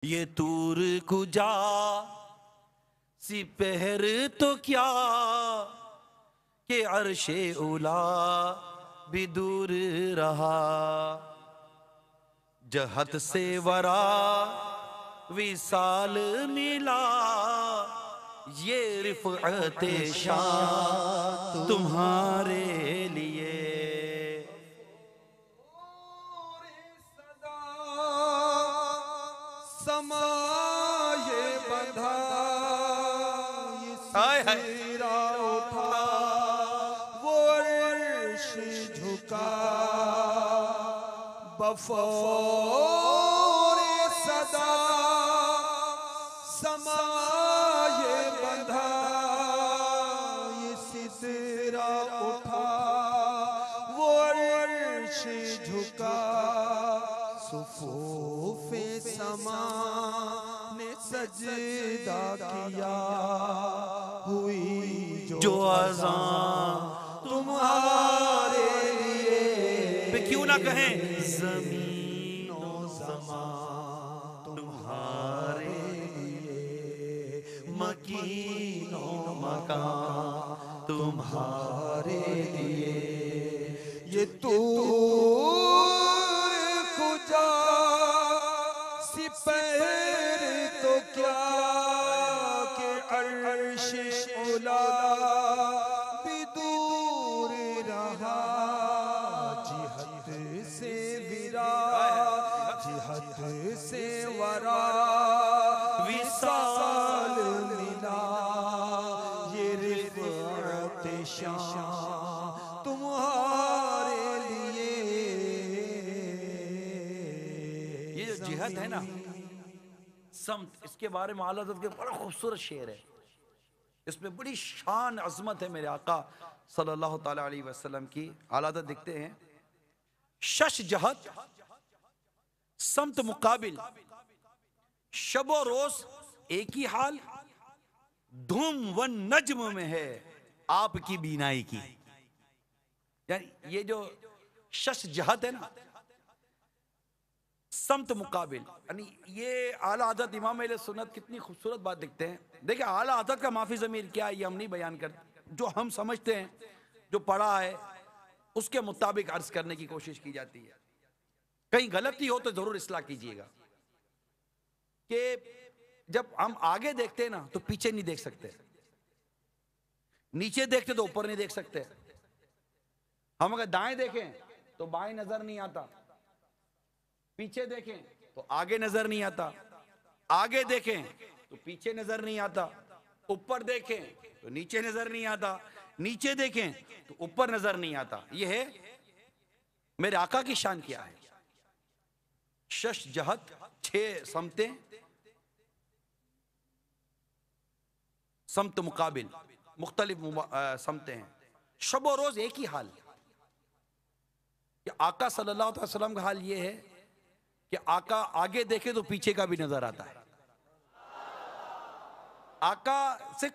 ये तूर कुजा सिपहर तो क्या कि अर्शे उला भी दूर रहा। जहत से वरा विसाल मिला, ये रिफ़अत शान तुम्हारे लिए। समाये बंधा सिरा उठा, वो अर्श झुका बफौर सदा। समाये बंधा सिरा उठा, वो अर्श झुका सुफूफे समा ने सजदा किया। हुई जो अज़ां तुम्हारे लिए, पे क्यों ना कहें ज़मीन और ज़मान तुम्हारे लिए, मकीन और मकान तुम्हारे लिए। ये तूर कुजा सिपहर तो क्या के अर्श उला भी दूर रहा। जिहत से विरा, जिहत से वरा विसाल मिला, ये रिफ़अत शान तुम्हारे लिए। ये जो जिहद है ना, समत, इसके बारे में आला हज़रत के बड़ा खूबसूरत शेर है। इसमें बड़ी शान अज़मत है मेरे आका सल्लल्लाहु ताला अलैहि वसल्लम की। आला हज़रत दिखते हैं, शश जहद समत मुकाबिल, शबो रोज एक ही हाल, धूम व नज्म में है आपकी बीनाई की। यानी ये जो शश जहद है ना, समत मुकाबिल, यानी ये आला हज़रत इमाम अहले सुन्नत कितनी खूबसूरत बात दिखते हैं। देखिए आला हज़रत का माफी ज़मीर क्या है ये हम नहीं बयान करते, जो हम समझते हैं, जो पढ़ा है उसके मुताबिक अर्ज करने की कोशिश की जाती है। कहीं गलती हो तो जरूर इस्लाह कीजिएगा। कि जब हम आगे देखते हैं ना तो पीछे नहीं देख सकते, नीचे देखते तो ऊपर नहीं देख सकते। हम अगर दाएं देखें तो बाएं नजर नहीं आता, पीछे देखें तो आगे नजर नहीं आता, आगे देखें तो पीछे नजर नहीं आता, ऊपर देखें तो नीचे नजर नहीं आता, नीचे देखें तो ऊपर नजर नहीं आता। यह है मेरे आका की शान क्या है। शश जहत, 6 समतें, समत मुकाबिल, मुख्तलिफ समतें हैं। शब रोज एक ही हाल। कि आका सल्लल्लाहु अलैहि वसल्लम का हाल ये है कि आका आगे देखे तो पीछे का भी नजर आता है। आका से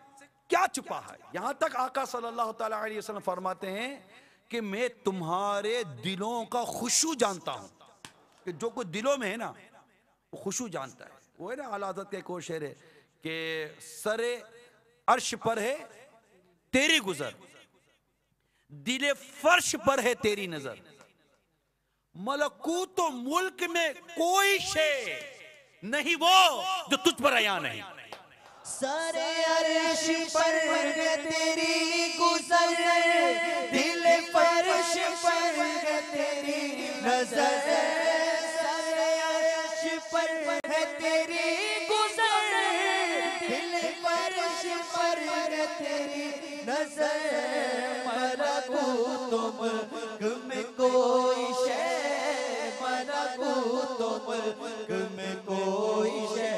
क्या छुपा है, यहां तक आका सल्लल्लाहु अलैहि वसल्लम फरमाते हैं कि मैं तुम्हारे दिलों का खुशू जानता हूं। कि जो कुछ दिलों में है ना वो खुशू जानता है। वो है ना आला हज़रत का एक और शेर है कि सरे अर्श पर है तेरी गुजर, दिले फर्श पर है तेरी नजर, मलकूत मुल्क में कोई शे नहीं वो जो तुझ पर आया नहीं। सारे अर्श पर है तेरी गुजर, दिल फर्श पर है तेरी नजर। सारे अर्श पर है तेरी गुजर, दिल फर्श पर है तेरी नजर। मलकूत मुल्क में कोई शे, मलकूत मुल्क में कोई शे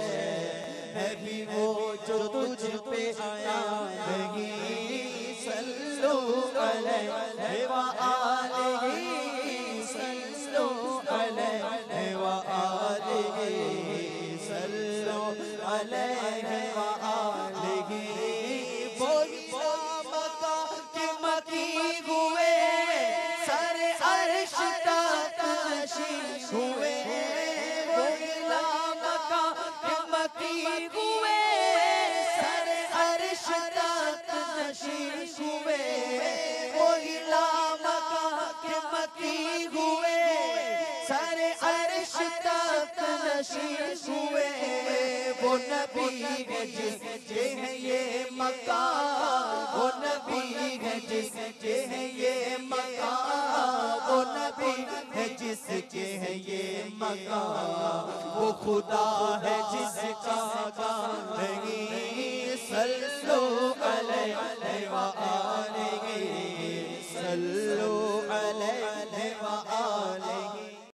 है भी वो जो तुझ पे आया नहीं। सल्लू अलैहि व आलिही, सल्लू अलैहि व आलिही, सल्लू अलैहि व आलिही। वो मक्का के मकी हुए, सारे अर्श तक नशीं हुए। वो मक्का अर्श तक नशीन हुए, वही लामका के मकी हुए, सारे अर्श तक नशीन हुए, वो नबी है जिसके है ये मकाम, वो नबी है जिसके है ये मकाम, वो नबी है जिसके है ये मकाम, वो खुदा है जिसका